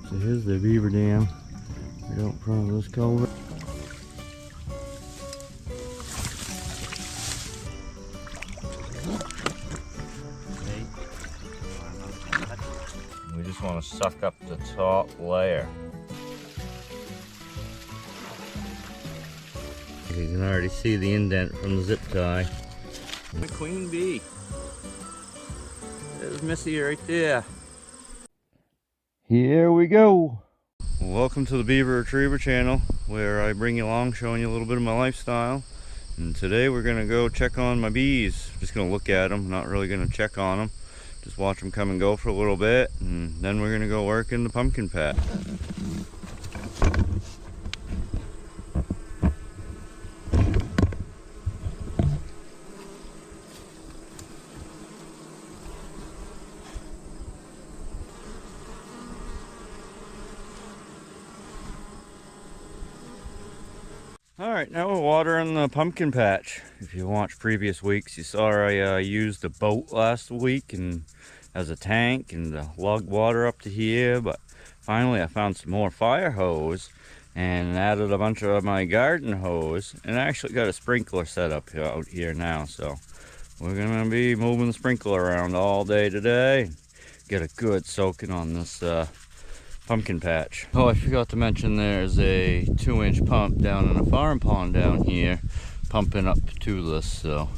So here's the beaver dam right out in front of this culvert. We just want to suck up the top layer. You can already see the indent from the zip tie. The queen bee. There's Missy right there. Here we go. Welcome to the Beaver Retriever channel, where I bring you along showing you a little bit of my lifestyle. And today we're going to go check on my bees. Just going to look at them, not really going to check on them. Just watch them come and go for a little bit, and then we're going to go work in the pumpkin patch. Alright, now we're watering the pumpkin patch. If you watched previous weeks, you saw I used a boat last week and as a tank and lugged water up to here, but finally I found some more fire hose and added a bunch of my garden hose, and I actually got a sprinkler set up out here now, so we're going to be moving the sprinkler around all day today and get a good soaking on this pumpkin patch. Oh, I forgot to mention there's a 2-inch pump down in a farm pond down here pumping up to this, so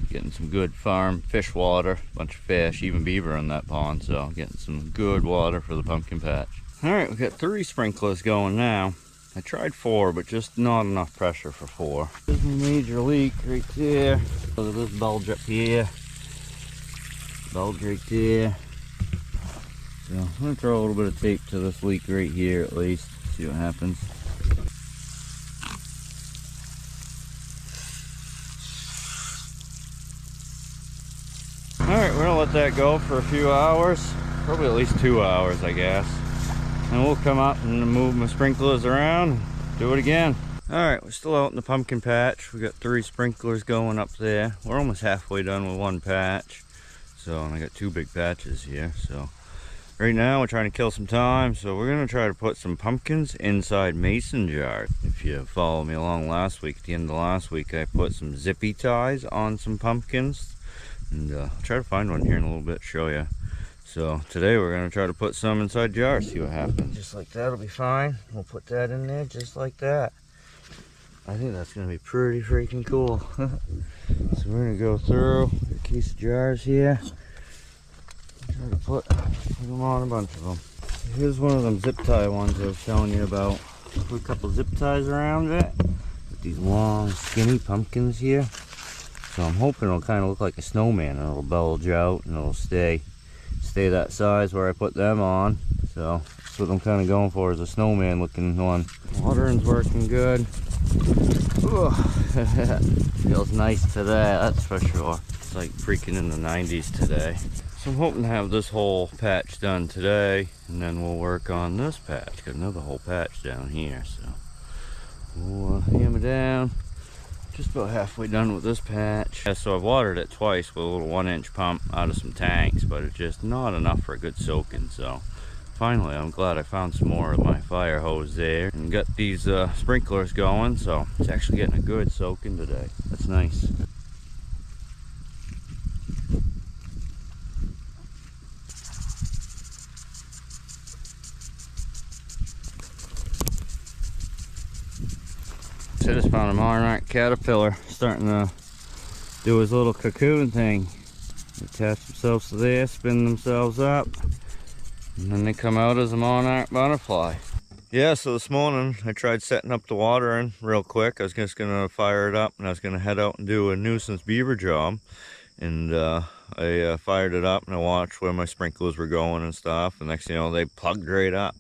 getting some good farm fish water, bunch of fish, even beaver in that pond, so getting some good water for the pumpkin patch. All right, we've got 3 sprinklers going now. I tried 4, but just not enough pressure for 4. There's a major leak right there. Look at this bulge up here, bulge right there. So I'm going to throw a little bit of tape to this leak right here at least, see what happens. Alright, we're going to let that go for a few hours, probably at least 2 hours I guess. And we'll come up and move my sprinklers around and do it again. Alright, we're still out in the pumpkin patch. We got 3 sprinklers going up there. We're almost halfway done with 1 patch. So, and I got 2 big patches here, so. Right now we're trying to kill some time, so we're going to try to put some pumpkins inside mason jars. If you followed me along last week, at the end of last week, I put some zippy ties on some pumpkins. And I'll try to find one here in a little bit to show you. So today we're going to try to put some inside jars, see what happens. Just like that'll be fine. We'll put that in there just like that. I think that's going to be pretty freaking cool. So we're going to go through a case of jars here. Try to put them on, a bunch of them. Here's one of them zip tie ones I was telling you about. Put a couple zip ties around it with these long skinny pumpkins here. So I'm hoping it'll kind of look like a snowman, and it'll bulge out and it'll stay that size where I put them on. So that's what I'm kind of going for, is a snowman looking one. Watering's working good. Feels nice today, that's for sure. It's like freaking in the 90s today. So I'm hoping to have this whole patch done today, and then we'll work on this patch. Got another whole patch down here, so we'll hammer down. Just about halfway done with this patch. Yeah, so I've watered it twice with a little 1-inch pump out of some tanks, but it's just not enough for a good soaking. So finally, I'm glad I found some more of my fire hose there and got these sprinklers going, so it's actually getting a good soaking today. That's nice. I just found a monarch caterpillar starting to do his little cocoon thing. They attach themselves to there, spin themselves up, and then they come out as a monarch butterfly. Yeah, so this morning I tried setting up the watering real quick. I was just going to fire it up and I was going to head out and do a nuisance beaver job. And I fired it up and I watched where my sprinklers were going and stuff. The next thing you know, they plugged right up.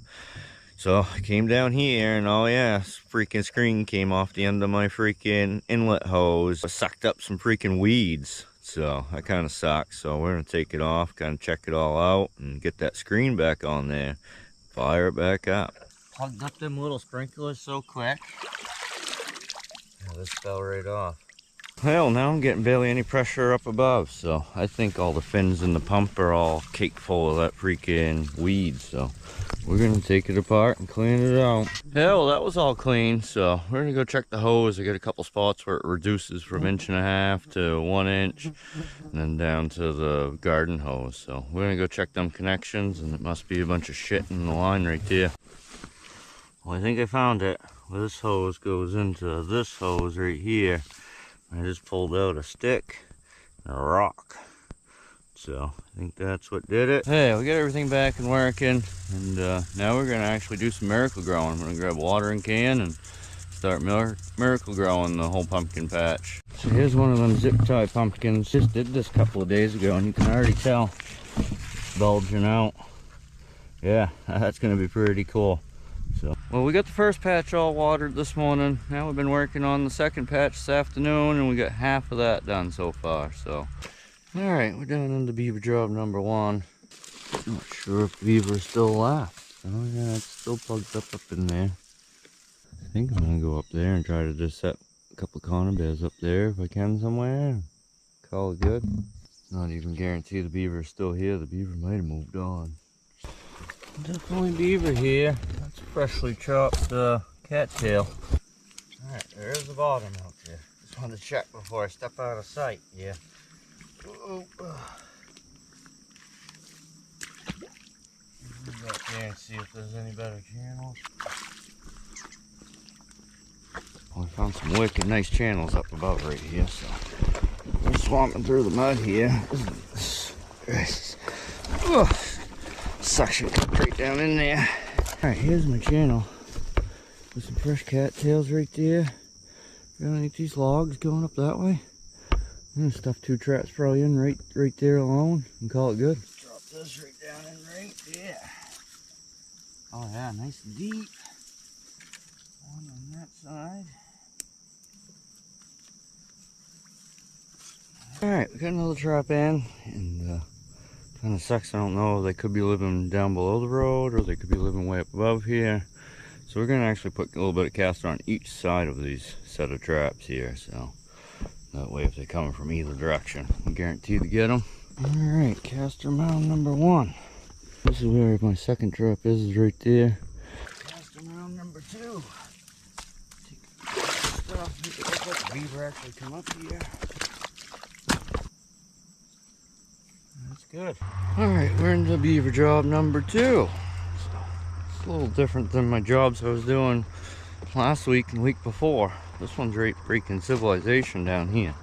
So I came down here and oh yeah, freaking screen came off the end of my freaking inlet hose. I sucked up some freaking weeds. So that kind of sucks. So we're going to take it off, kind of check it all out and get that screen back on there. Fire it back up. Plugged up them little sprinklers so quick. Yeah, this fell right off. Well, now I'm getting barely any pressure up above, so I think all the fins in the pump are all cake full of that freaking weed, so we're gonna take it apart and clean it out. Hell, that was all clean, so we're gonna go check the hose. I got a couple spots where it reduces from 1.5 inches to 1 inch, and then down to the garden hose. So we're gonna go check them connections, and it must be a bunch of shit in the line right there. Well, I think I found it. Well, this hose goes into this hose right here. I just pulled out a stick and a rock. So I think that's what did it. Hey, we got everything back and working, and now we're gonna actually do some miracle growing. I'm gonna grab a watering can and start miracle growing the whole pumpkin patch. So here's one of them zip tie pumpkins. Just did this a couple of days ago, and you can already tell it's bulging out. Yeah, that's gonna be pretty cool. So, well, we got the first patch all watered this morning. Now we've been working on the second patch this afternoon, and we got half of that done so far. So, all right, we're down into beaver job number 1. Not sure if beaver's still left. Oh yeah, it's still plugged up in there. I think I'm gonna go up there and try to just set a couple of conibears up there if I can somewhere. Call it good. Not even guarantee the beaver's still here. The beaver might have moved on. Definitely beaver here. That's a freshly chopped cattail. Alright, there's the bottom out there. Just wanted to check before I step out of sight. Yeah. Look up there and see if there's any better channels. Well, I found some wicked nice channels up above right here, so we're swamping through the mud here. Suction right down in there. Alright, here's my channel with some fresh cattails right there. Underneath these logs going up that way. I'm gonna stuff 2 traps probably in right there alone and call it good. Drop this right down in right there. Oh yeah, nice and deep. One on that side. Alright, we got another trap in, and kind of sucks. I don't know, they could be living down below the road or they could be living way up above here. So we're going to actually put a little bit of caster on each side of these set of traps here, so that way if they're coming from either direction, I guarantee to get them. Alright, caster mound number 1. This is where my second trap is right there. Caster mound number 2. Take stuff, make it look like the beaver actually come up here. That's good. Alright, we're into beaver job number 2. So, it's a little different than my jobs I was doing last week and the week before. This one's right breaking civilization down here.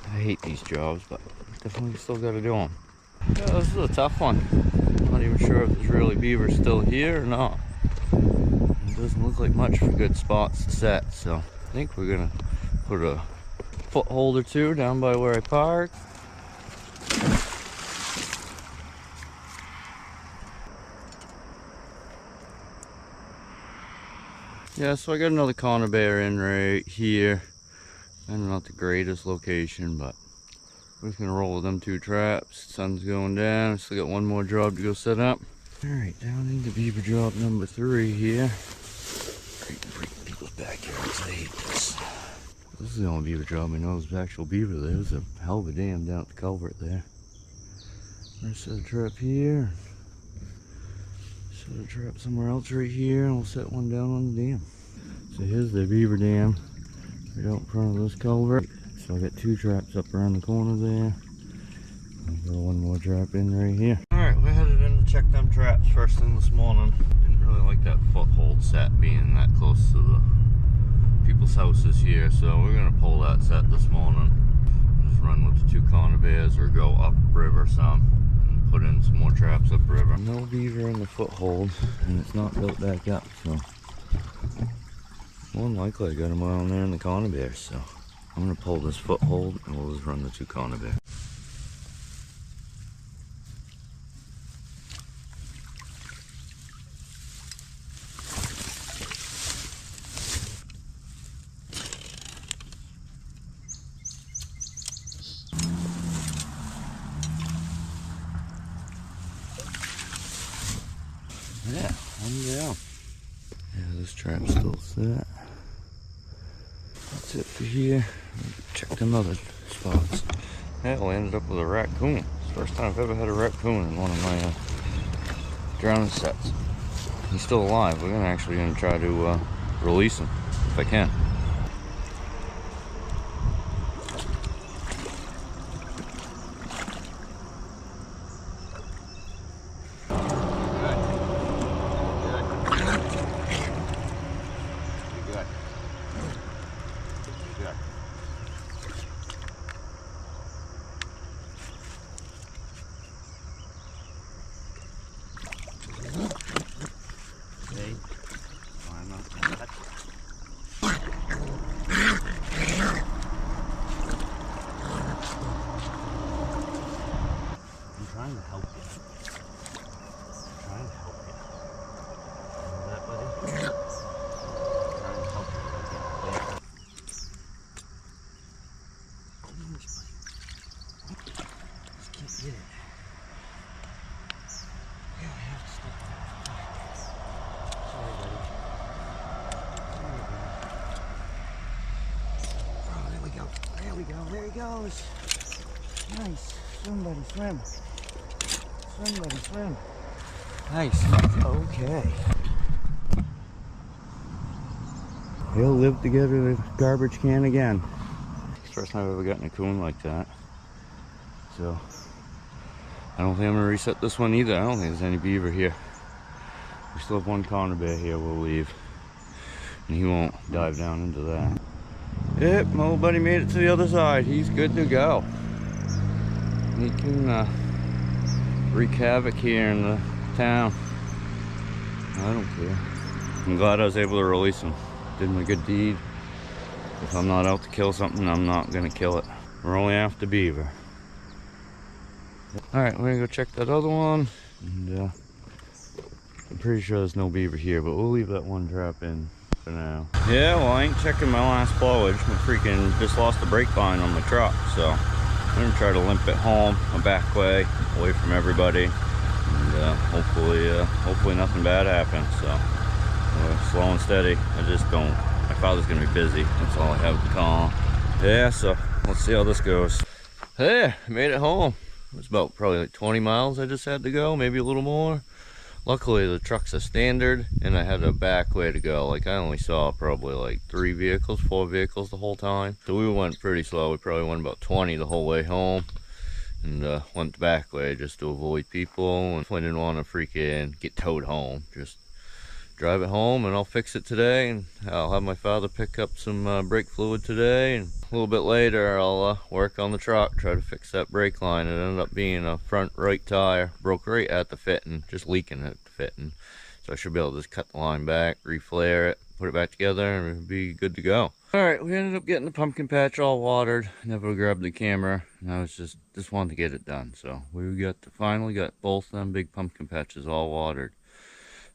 I hate these jobs, but definitely still got to do them. Yeah, this is a tough one. Not even sure if there's really beaver still here or not. It doesn't look like much for good spots to set, so I think we're gonna put a foothold or 2 down by where I park. Yeah, so I got another conibear in right here. And not the greatest location, but we're just gonna roll with them 2 traps. Sun's going down. Still got one more job to go set up. Alright, down into beaver job number 3 here. Breaking people's backyards. I hate this. This is the only beaver job I know is actual beaver. There's a hell of a dam down at the culvert there. We're set a trap here. Set a trap somewhere else right here, and we'll set one down on the dam. So here's the beaver dam right out in front of this culvert. So I got 2 traps up around the corner there. I've got one more trap in right here. Alright, we're headed in to check them traps first thing this morning. Didn't really like that foothold set being that close to the people's houses here, so we're gonna pull that set this morning. Just run with the 2 conibears or go upriver some. Put in some more traps upriver. No beaver in the foothold, and it's not built back up, so more than likely I got them down there in the conibears. So I'm gonna pull this foothold and we'll just run the 2 conibears. Yeah, one down. Yeah, this trap's still set. That's that's it for here. Check them other spots. Yeah, we ended up with a raccoon. It's the first time I've ever had a raccoon in one of my drowning sets. He's still alive. We're actually gonna try to release him if I can. Trying to help you. Trying to help you. Is that, buddy? Trying to help you. Just can't get it. Yeah, I have to step back. Sorry, buddy. Oh, there we go. There we go. There he goes. Nice. Somebody swim. Somebody swim. Nice. Okay. They'll live together in a garbage can again. It's the first time I've ever gotten a coon like that. So, I don't think I'm going to reset this one either. I don't think there's any beaver here. We still have one conibear bear here we'll leave. And he won't dive down into that. Yep, my old buddy made it to the other side. He's good to go. He can wreak havoc here in the town. I don't care. I'm glad I was able to release him. Did him a good deed. If I'm not out to kill something, I'm not gonna kill it. We're only after beaver. Alright, we're gonna go check that other one. And I'm pretty sure there's no beaver here, but we'll leave that one trap in for now. Yeah, well, I ain't checking my last blowage. I freaking just lost the brake line on my truck, so I'm gonna try to limp it home, a back way, away from everybody, and hopefully nothing bad happens. So slow and steady. I just don't. My father's gonna be busy. That's all I have to call. Yeah, so let's see how this goes. Hey, I made it home. It was about probably like 20 miles I just had to go, maybe a little more. Luckily the truck's a standard and I had a back way to go. Like I only saw probably like 4 vehicles the whole time. So we went pretty slow. We probably went about 20 the whole way home. And went the back way just to avoid people. And I didn't want to freaking get towed home. Just drive it home and I'll fix it today. And I'll have my father pick up some brake fluid today. And a little bit later I'll work on the truck, try to fix that brake line. It ended up being a front right tire, broke right at the fitting, just leaking at the fitting. So I should be able to just cut the line back, reflare it, put it back together, and it'll be good to go. Alright, we ended up getting the pumpkin patch all watered. Never grabbed the camera, and I was just wanted to get it done. So we finally got both them big pumpkin patches all watered.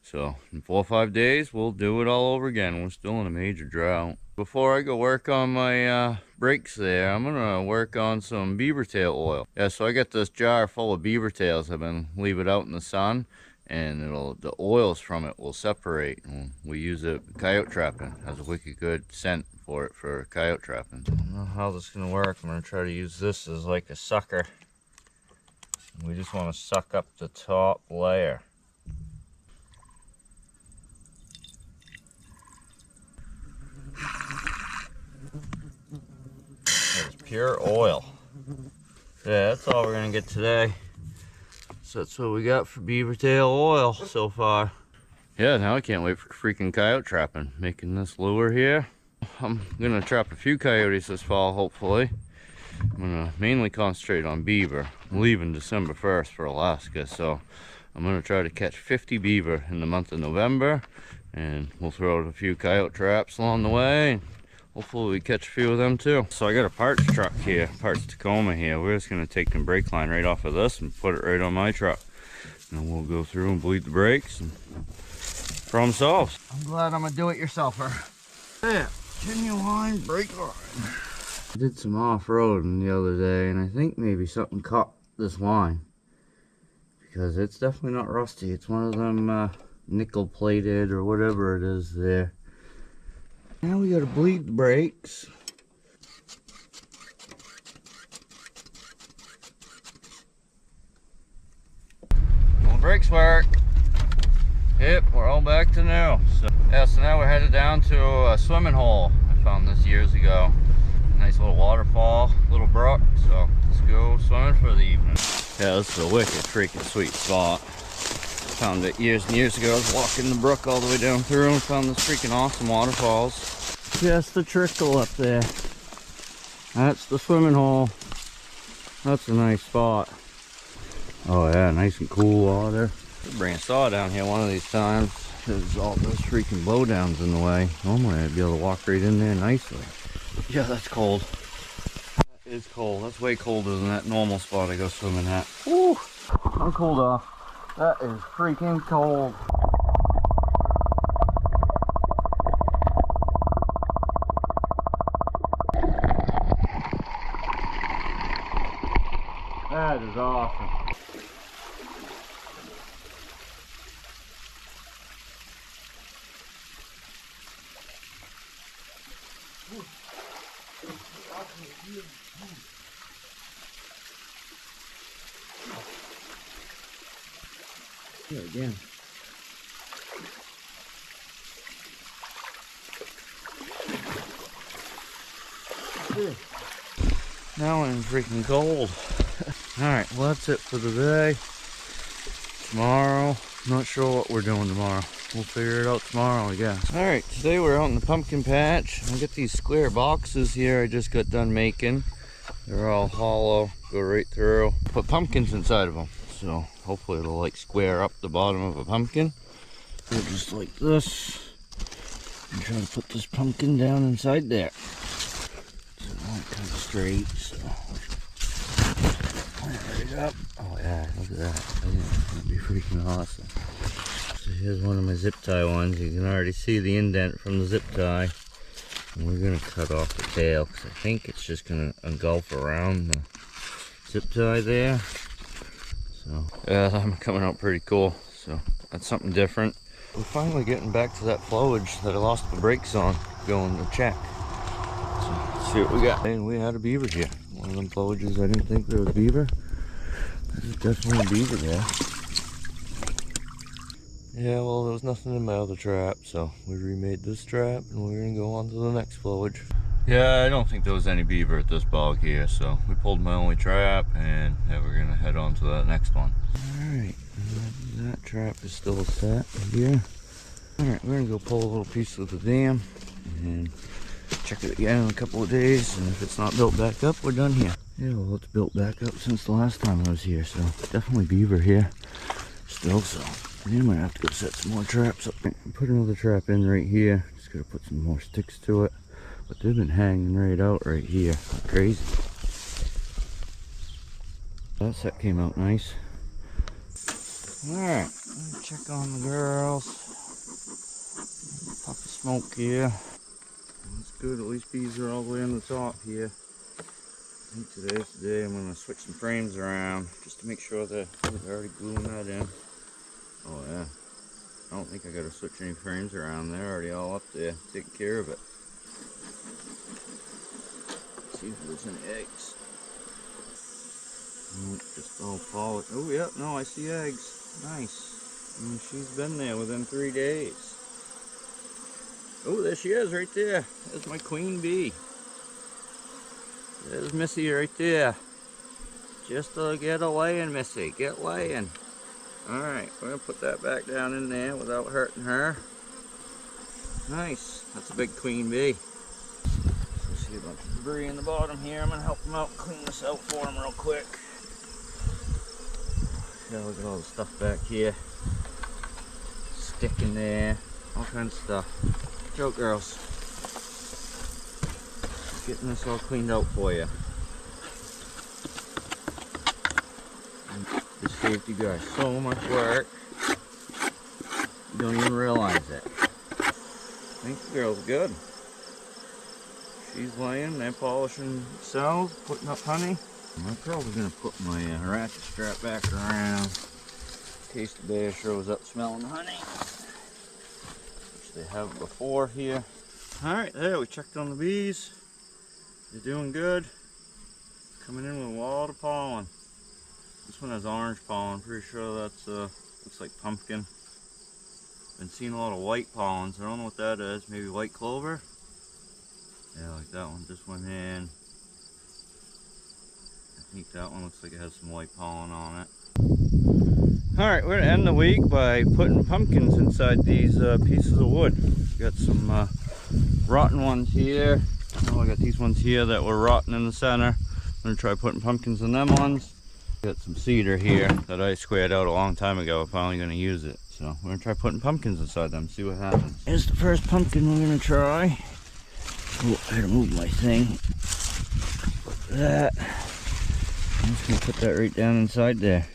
So in 4 or 5 days, we'll do it all over again. We're still in a major drought. Before I go work on my brakes there, I'm gonna work on some beaver tail oil. Yeah, so I got this jar full of beaver tails. I've been leave it out in the sun, and the oils from it will separate. And we use it coyote trapping. Has a wicked good scent for it for coyote trapping. I don't know how this is gonna work. I'm gonna try to use this as like a sucker. We just want to suck up the top layer. Pure oil. Yeah, that's all we're gonna get today. So that's what we got for beaver tail oil so far. Yeah, now I can't wait for freaking coyote trapping. Making this lure here. I'm gonna trap a few coyotes this fall, hopefully. I'm gonna mainly concentrate on beaver. I'm leaving December 1st for Alaska, so I'm gonna try to catch 50 beaver in the month of November, and we'll throw out a few coyote traps along the way. Hopefully we catch a few of them too. So I got a parts truck here, parts Tacoma here. We're just gonna take the brake line right off of this and put it right on my truck. And then we'll go through and bleed the brakes and problem solved. I'm glad I'm a do-it-yourselfer. Yeah, genuine brake line. I did some off-roading the other day and I think maybe something caught this line. Because it's definitely not rusty. It's one of them nickel plated or whatever it is there. Now we gotta bleed the brakes. brakes work. Yep, we're all back to new. So now we're headed down to a swimming hole. I found this years ago. Nice little waterfall, little brook. So let's go swimming for the evening. Yeah, this is a wicked freaking sweet spot. Found it years and years ago. I was walking the brook all the way down through and found this freaking awesome waterfalls. Just a trickle up there. That's the swimming hole. That's a nice spot. Oh yeah, nice and cool water. We'll bring a saw down here one of these times. There's all those freaking blowdowns in the way. Normally I'd be able to walk right in there nicely. Yeah, that's cold. That is cold. That's way colder than that normal spot I go swimming at. Woo! I'm cooled off. That is freaking cold. That is awesome. Here again. Now I'm freaking cold. Alright, well that's it for today. Tomorrow, not sure what we're doing tomorrow. We'll figure it out tomorrow, I guess. Alright, today we're out in the pumpkin patch. I got these square boxes here I just got done making. They're all hollow, go right through. Put pumpkins inside of them. So hopefully it'll like square up the bottom of a pumpkin. Go just like this. I'm trying to put this pumpkin down inside there. So not kind of straight, so. Right up. Oh yeah, look at that. That'd be freaking awesome. So here's one of my zip tie ones. You can already see the indent from the zip tie. And we're gonna cut off the tail because I think it's just gonna engulf around the zip tie there. So yeah, I'm coming out pretty cool. So that's something different. We're finally getting back to that flowage that I lost the brakes on going to check. So let's see what we got. And we had a beaver here. One of them flowages I didn't think there was beaver. There's definitely a beaver there. Yeah, well there was nothing in my other trap, so we remade this trap and we're gonna go on to the next flowage. Yeah, I don't think there was any beaver at this bog here, so we pulled my only trap and yeah, we're gonna head on to that next one. Alright, that trap is still set here. Alright, we're gonna go pull a little piece of the dam and check it again in a couple of days, and if it's not built back up, we're done here. Yeah, well it's built back up since the last time I was here, so definitely beaver here still, so I'm gonna have to go set some more traps up. Put another trap in right here. Just gotta put some more sticks to it. But they've been hanging right out right here. Crazy. That set came out nice. Alright, let me check on the girls. Puff of smoke here. That's good, at least bees are all the way on the top here. I think today's the day I'm gonna switch some frames around just to make sure that they're already gluing that in. Oh yeah. I don't think I gotta switch any frames around. They're already all up there, taking care of it. See if there's any eggs. Nope, just all polished. Oh yeah, no, I see eggs. Nice. And she's been there within 3 days. Oh, there she is right there. There's my queen bee. There's Missy right there. Just get laying, Missy. Get laying. Alright, we're going to put that back down in there without hurting her. Nice. That's a big queen bee. So see a bunch of debris in the bottom here. I'm going to help them out, clean this out for them real quick. Yeah, look at all the stuff back here. Sticking there. All kinds of stuff. Joke, girls. Getting this all cleaned out for you. This saved you guys so much work. You don't even realize it. I think the girl's good. She's laying, they're polishing cells, putting up honey. I'm probably going to put my ratchet strap back around in case the bear shows up smelling honey. Which they have before here. Alright, there, we checked on the bees. They're doing good. Coming in with a lot of pollen. This one has orange pollen. Pretty sure that's Looks like pumpkin. Been seeing a lot of white pollens. I don't know what that is. Maybe white clover? Yeah, like that one just went in. I think that one looks like it has some white pollen on it. Alright, we're going to end the week by putting pumpkins inside these pieces of wood. Got some rotten ones here. Oh, I got these ones here that were rotten in the center. I'm going to try putting pumpkins in them ones. Got some cedar here that I squared out a long time ago. I'm finally going to use it. So we're going to try putting pumpkins inside them, see what happens. Here's the first pumpkin we're going to try. Oh, I gotta move my thing. Like that. I'm just going to put that right down inside there.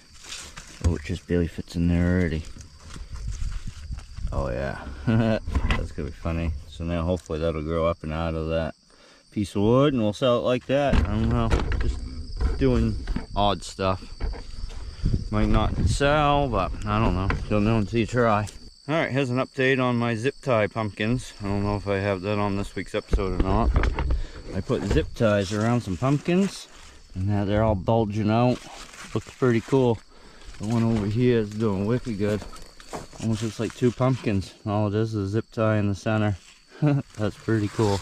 Oh, it just barely fits in there already. Oh yeah, that's gonna be funny. So now hopefully that'll grow up and out of that piece of wood and we'll sell it like that. I don't know, just doing odd stuff. Might not sell, but I don't know. Don't know until you try. Alright, here's an update on my zip tie pumpkins. I don't know if I have that on this week's episode or not. I put zip ties around some pumpkins and now they're all bulging out. Looks pretty cool. The one over here is doing wicked good. Almost looks like two pumpkins. All it is a zip tie in the center. That's pretty cool.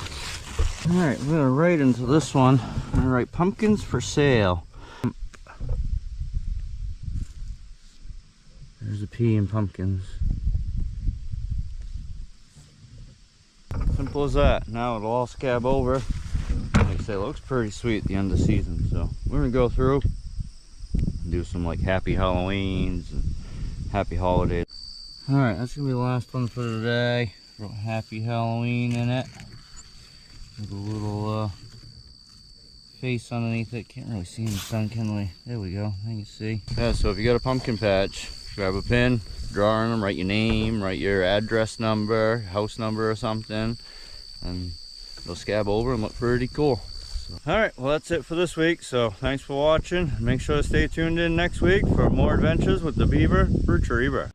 Alright, we're gonna write into this one. I'm gonna write pumpkins for sale. There's a P in pumpkins. Simple as that. Now it'll all scab over. Like I say, it looks pretty sweet at the end of the season. So we're gonna go through and do some like happy Halloweens and happy holidays. Alright, that's gonna be the last one for today. Wrote happy Halloween in it. With a little face underneath it. Can't really see in the sun, can we? There we go. I can see. Yeah, so if you got a pumpkin patch, grab a pen, draw on them, write your name, write your address number, house number or something, and they'll scab over and look pretty cool. So, alright, well that's it for this week. So thanks for watching. Make sure to stay tuned in next week for more adventures with the Beaver Retriever.